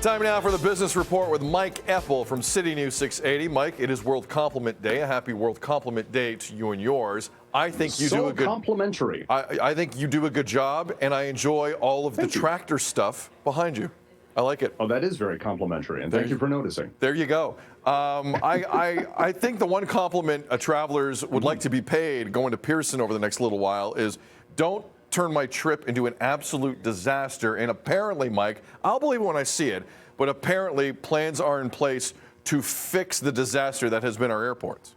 Time now for the Business Report with Mike Eppel from City News 680. Mike, it is World Compliment Day. A happy World Compliment Day to you and yours. I think you do a good. Complimentary. I think you do a good job, and I enjoy all of the tractor stuff behind you. I like it. Oh, that is very complimentary, and thank you for noticing. There you go. I think the one compliment travelers would like to be paid going to Pearson over the next little while is don't turn my trip into an absolute disaster. And apparently, Mike, I'll believe it when I see it, but apparently plans are in place to fix the disaster that has been our airports.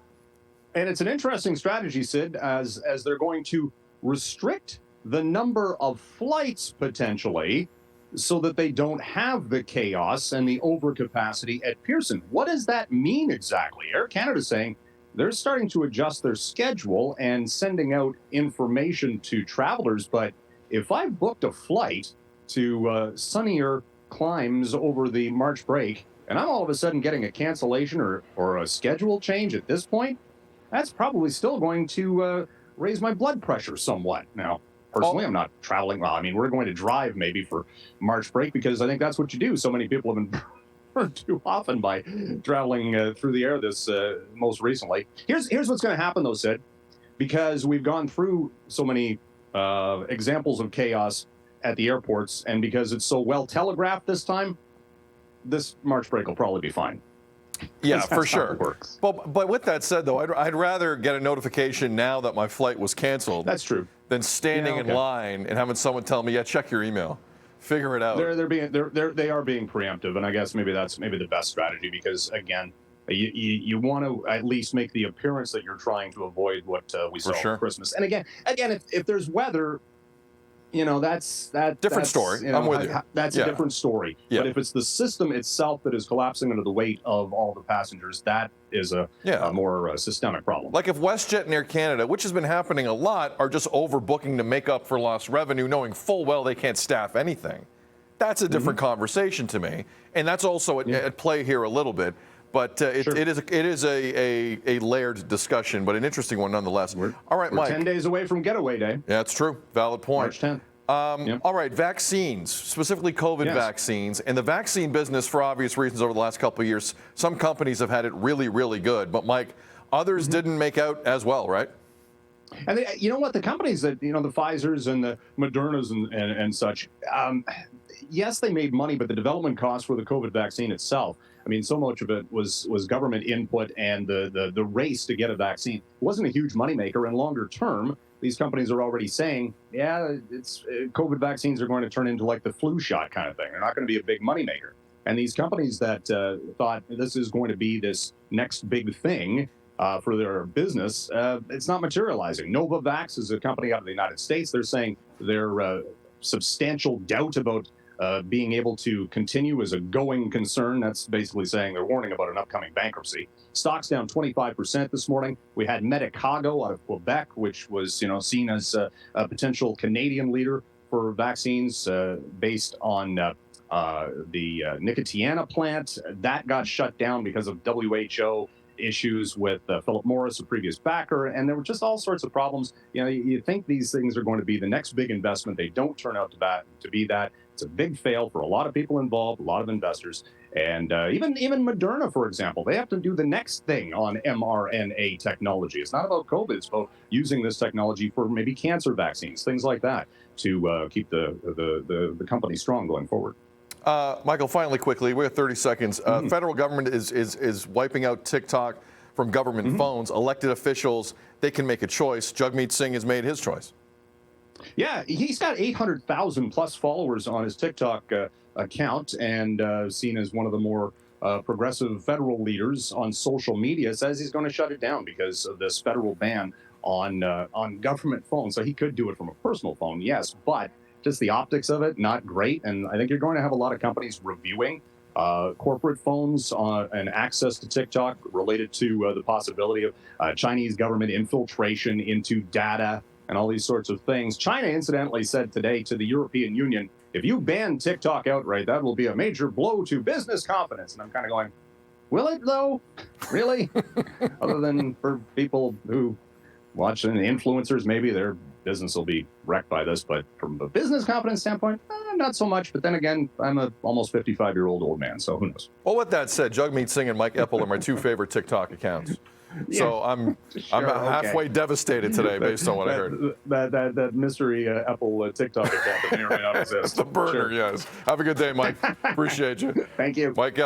And it's an interesting strategy, Sid, as they're going to restrict the number of flights potentially so that they don't have the chaos and the overcapacity at Pearson. What does that mean exactly? Air Canada is saying they're starting to adjust their schedule and sending out information to travelers. But if I booked a flight to sunnier climes over the March break, and I'm all of a sudden getting a cancellation or a schedule change at this point, that's probably still going to raise my blood pressure somewhat. Now, personally, I'm not traveling. Well, I mean, we're going to drive maybe for March break because I think that's what you do. So many people have been burned too often by traveling through the air this most recently. Here's what's going to happen, though, Sid, because we've gone through so many examples of chaos at the airports, and because it's so well telegraphed this time, this March break will probably be fine. Yeah, for sure. But with that said, though, I'd rather get a notification now that my flight was canceled. That's true. Than standing in line and having someone tell me, "Yeah, check your email, figure it out." They are being preemptive, and I guess maybe that's the best strategy because again, you want to at least make the appearance that you're trying to avoid what we saw at Christmas. And again, if there's weather. That's different story. I'm with you. That's a different story. Yeah. But if it's the system itself that is collapsing under the weight of all the passengers, that is a more systemic problem. Like if WestJet and Air Canada, which has been happening a lot, are just overbooking to make up for lost revenue, knowing full well they can't staff anything. That's a different conversation to me, and that's also at play here a little bit. But it is a layered discussion, but an interesting one nonetheless. All right, Mike. 10 days away from Getaway Day. Yeah, that's true. Valid point. March 10th. All right, vaccines, specifically COVID vaccines. And the vaccine business, for obvious reasons over the last couple of years, some companies have had it really, really good. But, Mike, others didn't make out as well, right? And you know what? The companies that, the Pfizers and the Modernas and such, yes, they made money, but the development costs for the COVID vaccine itself, I mean, so much of it was government input and the race to get a vaccine. It wasn't a huge moneymaker. And longer term, these companies are already saying, it's COVID vaccines are going to turn into like the flu shot kind of thing. They're not going to be a big moneymaker. And these companies that thought this is going to be this next big thing for their business, it's not materializing. Novavax is a company out of the United States. They're saying their substantial doubt about being able to continue is a going concern. That's basically saying they're warning about an upcoming bankruptcy. Stocks down 25% this morning. We had Medicago out of Quebec, which was seen as a potential Canadian leader for vaccines based on the Nicotiana plant. That got shut down because of WHO issues with Philip Morris, a previous backer, and there were just all sorts of problems. You think these things are going to be the next big investment. They don't turn out to be that. It's a big fail for a lot of people involved, a lot of investors, and even Moderna, for example, they have to do the next thing on mRNA technology. It's not about COVID; it's about using this technology for maybe cancer vaccines, things like that, to keep the company strong going forward. Michael, finally, quickly, we have 30 seconds. Federal government is wiping out TikTok from government phones. Elected officials, they can make a choice. Jagmeet Singh has made his choice. Yeah, he's got 800,000 plus followers on his TikTok account and seen as one of the more progressive federal leaders on social media. Says he's going to shut it down because of this federal ban on government phones. So he could do it from a personal phone, yes, but just the optics of it, not great. And I think you're going to have a lot of companies reviewing corporate phones and access to TikTok related to the possibility of Chinese government infiltration into data and all these sorts of things. China, incidentally, said today to the European Union, if you ban TikTok outright, that will be a major blow to business confidence. And I'm kind of going, will it, though? Really? Other than for people who watch and influencers, maybe they're business will be wrecked by this. But from a business confidence standpoint, not so much. But then again, I'm a almost 55-year-old old man, so who knows? Well, with that said, Jugmeat Singh and Mike Epple are my two favorite TikTok accounts. So I'm halfway devastated today based on what I heard. That mystery Apple TikTok account that may or may not exist. The burner, yes. Have a good day, Mike. Appreciate you. Thank you. Mike Epple.